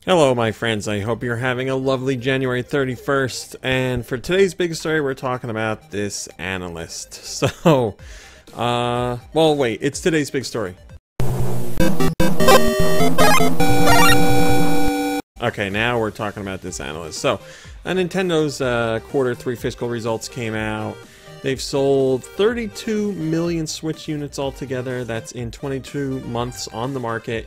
Hello, my friends. I hope you're having a lovely January 31st. And for today's big story, we're talking about this Analyst. So, well, wait, it's today's big story. Okay, now we're talking about this Analyst. So, Nintendo's Q3 fiscal results came out. They've sold 32 million Switch units altogether. That's in 22 months on the market.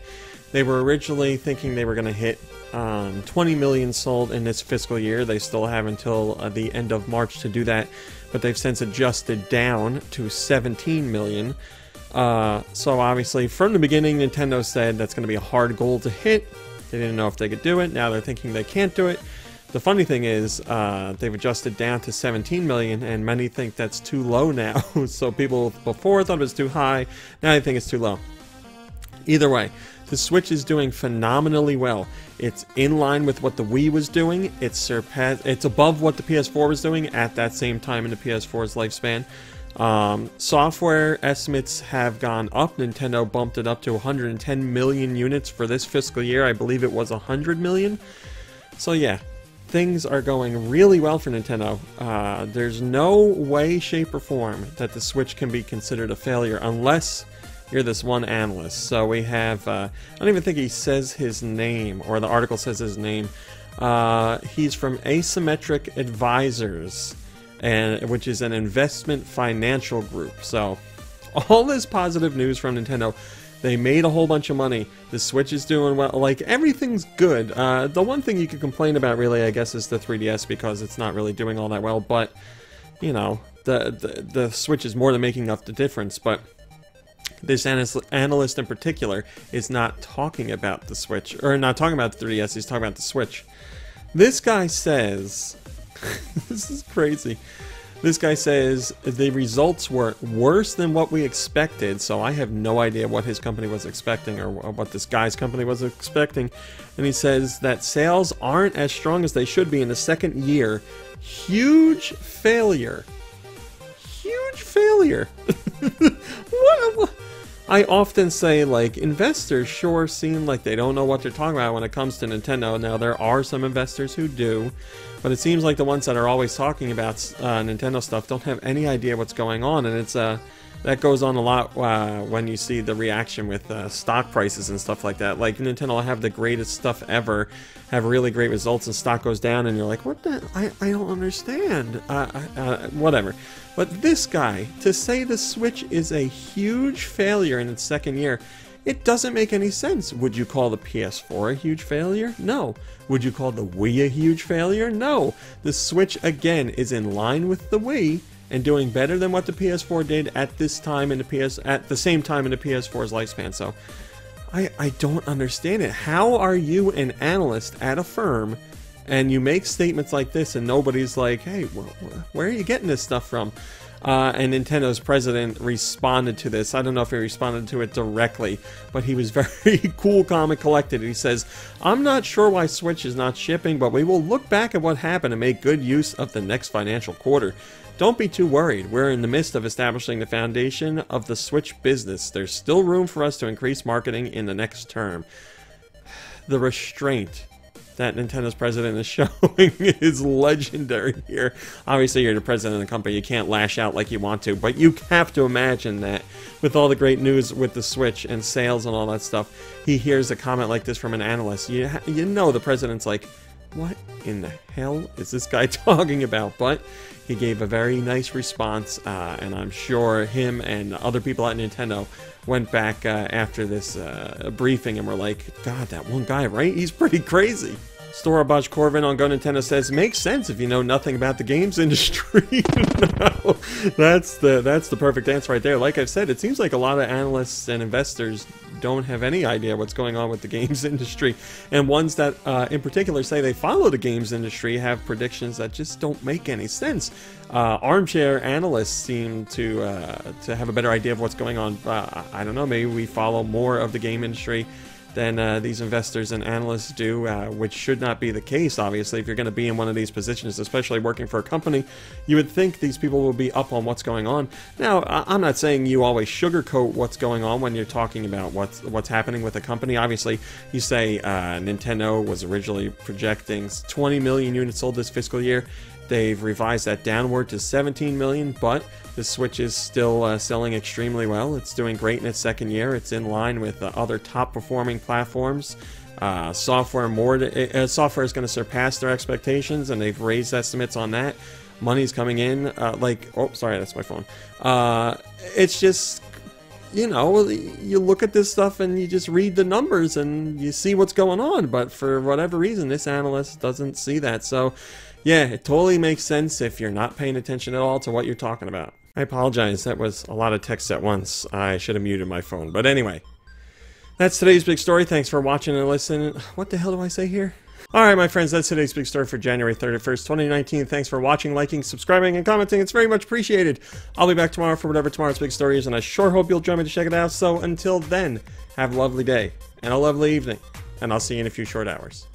They were originally thinking they were going to hit 20 million sold in this fiscal year. They still have until the end of March to do that, but they've since adjusted down to 17 million. So obviously, from the beginning, Nintendo said that's going to be a hard goal to hit. They didn't know if they could do it. Now they're thinking they can't do it. The funny thing is, they've adjusted down to 17 million, and many think that's too low now. So people before thought it was too high, now they think it's too low. Either way, the Switch is doing phenomenally well. It's in line with what the Wii was doing. It's above what the PS4 was doing at that same time in the PS4's lifespan. Software estimates have gone up. Nintendo bumped it up to 110 million units for this fiscal year. I believe it was 100 million. So yeah, things are going really well for Nintendo. There's no way, shape, or form that the Switch can be considered a failure unless you're this one analyst. So we have, I don't even think he says his name, or the article says his name. He's from Asymmetric Advisors, which is an investment financial group. So all this positive news from Nintendo. They made a whole bunch of money. The Switch is doing well. Like, everything's good. The one thing you could complain about, really, I guess, is the 3DS, because it's not really doing all that well. But, you know, the Switch is more than making up the difference. But this analyst in particular is not talking about the Switch, or not talking about the 3DS, he's talking about the Switch. This guy says, this is crazy. This guy says the results were worse than what we expected, so I have no idea what his company was expecting, or what this guy's company was expecting. And he says that sales aren't as strong as they should be in the second year. Huge failure. Huge failure. What? I often say, like, investors sure seem like they don't know what they're talking about when it comes to Nintendo. Now, there are some investors who do, but it seems like the ones that are always talking about Nintendo stuff don't have any idea what's going on, and it's that goes on a lot when you see the reaction with stock prices and stuff like that. Like, Nintendo will have the greatest stuff ever, have really great results, and stock goes down, and you're like, what the? I don't understand. Whatever. But this guy, to say the Switch is a huge failure in its second year, it doesn't make any sense. Would you call the PS4 a huge failure? No. Would you call the Wii a huge failure? No. The Switch, again, is in line with the Wii and doing better than what the PS4 did at this time in at the same time in the PS4's lifespan. So I don't understand it. How are you an analyst at a firm and you make statements like this and nobody's like, hey, where are you getting this stuff from? And Nintendo's president responded to this. I don't know if he responded to it directly, but he was very cool, calm, and collected. He says, I'm not sure why Switch is not shipping, but we will look back at what happened and make good use of the next financial quarter. Don't be too worried. We're in the midst of establishing the foundation of the Switch business. There's still room for us to increase marketing in the next term. The restraint that Nintendo's president is showing is legendary here. Obviously, you're the president of the company. You can't lash out like you want to, but you have to imagine that with all the great news with the Switch and sales and all that stuff, he hears a comment like this from an analyst. You know the president's like, what in the hell is this guy talking about? But he gave a very nice response, and I'm sure him and other people at Nintendo went back after this briefing and were like, God, that one guy, right? He's pretty crazy. Storabaj Corvin on Go Nintendo says, makes sense if you know nothing about the games industry. No, that's the perfect answer right there. Like I've said, it seems like a lot of analysts and investors don't have any idea what's going on with the games industry. And ones that in particular say they follow the games industry have predictions that just don't make any sense. Armchair analysts seem to have a better idea of what's going on. I don't know, maybe we follow more of the game industry than these investors and analysts do, which should not be the case, obviously. If you're going to be in one of these positions, especially working for a company, you would think these people will be up on what's going on. Now, I'm not saying you always sugarcoat what's going on when you're talking about what's happening with a company. Obviously, you say Nintendo was originally projecting 20 million units sold this fiscal year. They've revised that downward to 17 million, but the Switch is still selling extremely well. It's doing great in its second year. It's in line with other top-performing platforms. Software is going to surpass their expectations, and they've raised estimates on that. Money's coming in. Oh, sorry, that's my phone. It's just, you know, you look at this stuff and you just read the numbers and you see what's going on. But for whatever reason, this analyst doesn't see that. So, yeah, it totally makes sense if you're not paying attention at all to what you're talking about. I apologize, that was a lot of text at once. I should have muted my phone. But anyway, that's today's big story. Thanks for watching and listening. What the hell do I say here? Alright, my friends, that's today's big story for January 31st, 2019. Thanks for watching, liking, subscribing, and commenting. It's very much appreciated. I'll be back tomorrow for whatever tomorrow's big story is, and I sure hope you'll join me to check it out. So until then, have a lovely day and a lovely evening, and I'll see you in a few short hours.